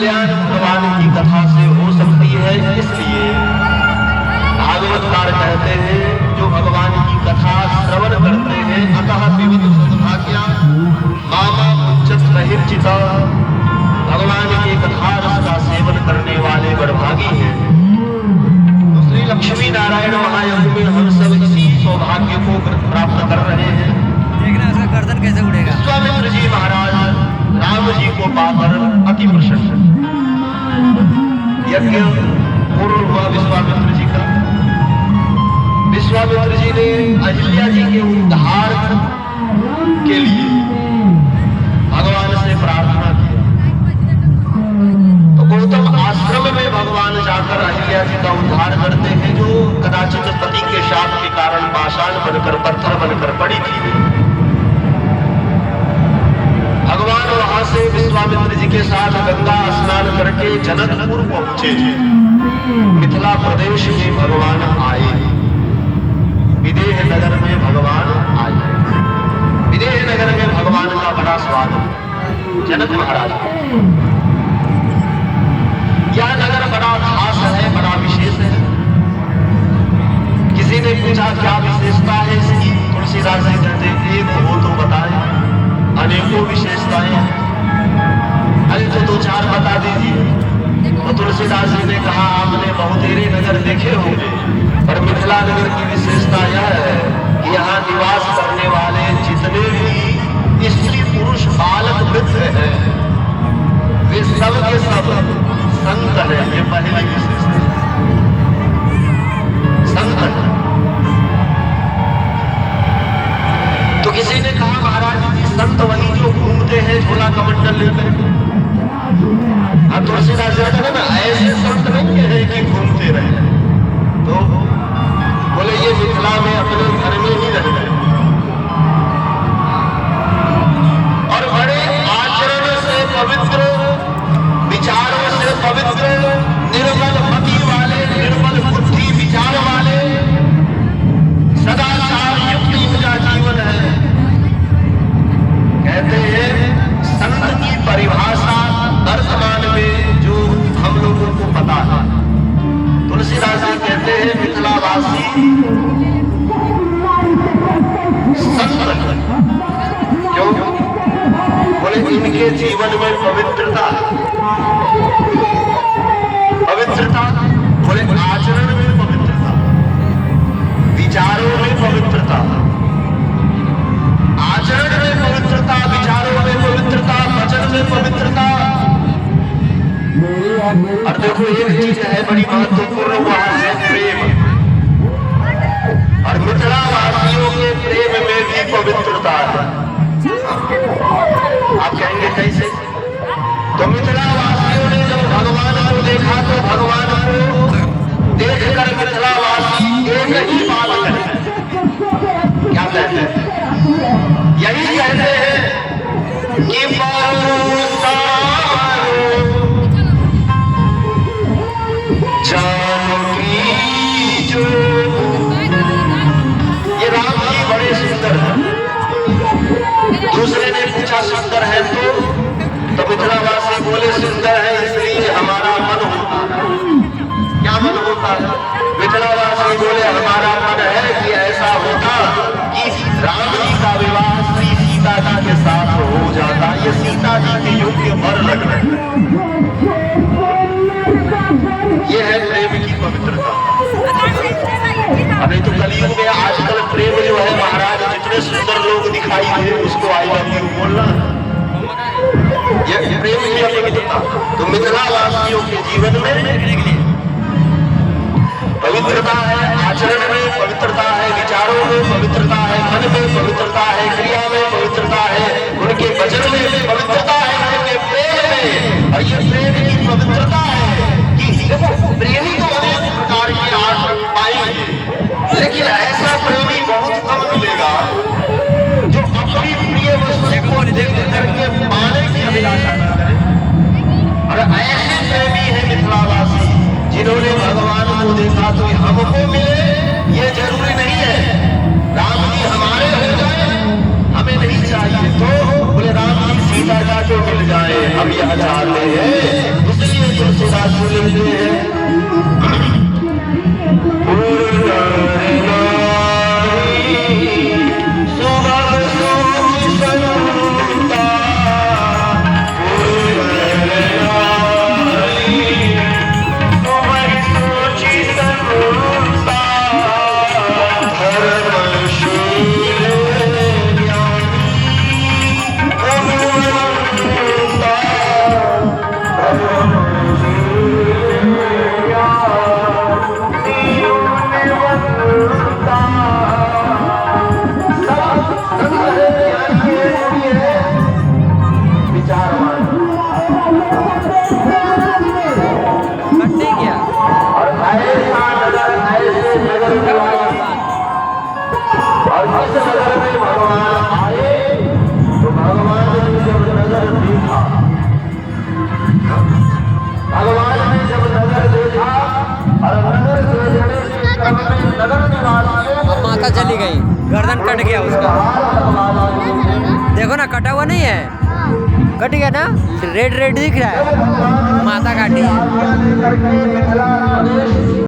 कल्याण भगवान की कथा से हो सकती है। इसलिए भागवतकार कहते हैं जो भगवान की कथा श्रवण करते हैं अतः विविध सौभाग्या मामा मुंचत बहिर्चिता, भगवान की कथा रस का सेवन करने वाले बड़भागी हैं। तो श्री लक्ष्मी नारायण महायज्ञ में हम सब इसी सौभाग्य को प्राप्त कर रहे हैं। देखना उसका गर्दन कैसे उड़ेगा। विश्वामित्र जी महाराज राम जी को पाकर अति प्रसन्न। यज्ञ पूर्ण हुआ विश्वामित्र जी का। विश्वामित्र जी ने अहिल्या जी के उद्धार के लिए भगवान से प्रार्थना की। तो गौतम आश्रम में भगवान जाकर अहिल्या जी का उद्धार करते हैं जो कदाचित पति के शाप के कारण पाषाण बनकर पत्थर बनकर पड़ी थी। भगवान वहां से विश्वामित्र जी के साथ गंगा स्नान करके जनकपुर पहुंचे। मिथिला प्रदेश में भगवान आए। विदेह नगर में भगवान आए। विदेह नगर में भगवान का बड़ा स्वागत जनक महाराज। यह नगर बड़ा खास है, बड़ा विशेष है। किसी ने पूछा क्या विशेषता है इसकी? तुलसीदास जी कहते एक हो तो बताए, अनेकों विशेषताएं हैं। अरे तो दो चार बता दीजिए। तो तुलसीदास जी ने कहा आपने बहुतेरे नगर देखे होंगे पर मिथिला नगर की विशेषता यह है कि यहाँ निवास करने वाले जितने भी स्त्री पुरुष बालक वृद्ध हैं वे सब के सब संत हैं। ये पहली विशेषता संत है। तो किसी ने कहा महाराज जी संत वही जो घूमते हैं झोला कमंडल लेकर। तुलसीदास जी कहते हैं ऐसे संत नहीं है कि घूमते रहे। तो बोले ये मिथिला में अपने घर में ही रहते हैं और बड़े आचरण से पवित्र, विचारों से पवित्र, निर्मल मति वाले, निर्मल बुद्धि विचार वाले, सदाचार युक्त इनका जीवन है। कहते हैं संत की परिभाषा वर्तमान में जो हम लोगों को पता है। तुलसीदास जी कहते हैं मिथिलावासी संत क्यों? बोले इनके जीवन में पवित्रता, पवित्रता बोले आचरण में पवित्रता, विचारों में पवित्रता, आचरण में पवित्रता, विचारों में पवित्रता, वचन में पवित्रता। और देखो एक चीज है बड़ी महत्वपूर्ण, वह है प्रेम। और मिथिला वासियों के प्रेम में भी पवित्रता है। आप कहेंगे कैसे? तो मिथिला वासियों ने जब भगवान को देखा तो भगवान को देखकर मिथिला वासी एक ही बात कहते हैं। क्या कहते हैं? यही कहते हैं कि ये राम जी बड़े सुंदर हैं। दूसरे ने पूछा सुंदर है तो मिथिलावासी बोले सुंदर है इसलिए हमारा मन होता है। क्या मन होता है? मिथिलावासी बोले हमारा मन है कि ऐसा होता कि राम जी का विवाह श्री सीता जी के साथ हो जाता। ये सीता जी के योग्य वर लग रहे हैं। ये है प्रेम की पवित्रता। अभी तो कलयुग में आजकल प्रेम जो है महाराज जितने सुंदर लोग दिखाई दे उसको आई लव यू बोलना, ये प्रेम की पवित्रता। तो मिथिला वासियों के जीवन में पवित्रता है, आचरण में पवित्रता है, विचारों में पवित्रता है, मन में पवित्रता है, क्रिया में पवित्रता है, उनके वचन में भी पवित्रता है, उनके प्रेम में। और ये प्रेम की पवित्रता है कि देखो प्रेमी तो अनेक प्रकार की आठ पाएंगे लेकिन ऐसा प्रेमी बहुत कम मिलेगा जो अपनी प्रिय वस्तु को देख करके पाने की अभिलाषा करे। और ऐसे प्रेमी है मिथिलावासी जिन्होंने भगवान को देखा तो हमको मिले ये जरूरी नहीं है। राम जी हमारे हो जाए हमें नहीं चाहिए तो बोले राम जी सीता जा के मिल जाए हम यह चाहते हैं। चली गई, गर्दन कट गया उसका। देखो ना, कटा हुआ नहीं है, कट गया ना, रेड रेड दिख रहा है, माता काटी है।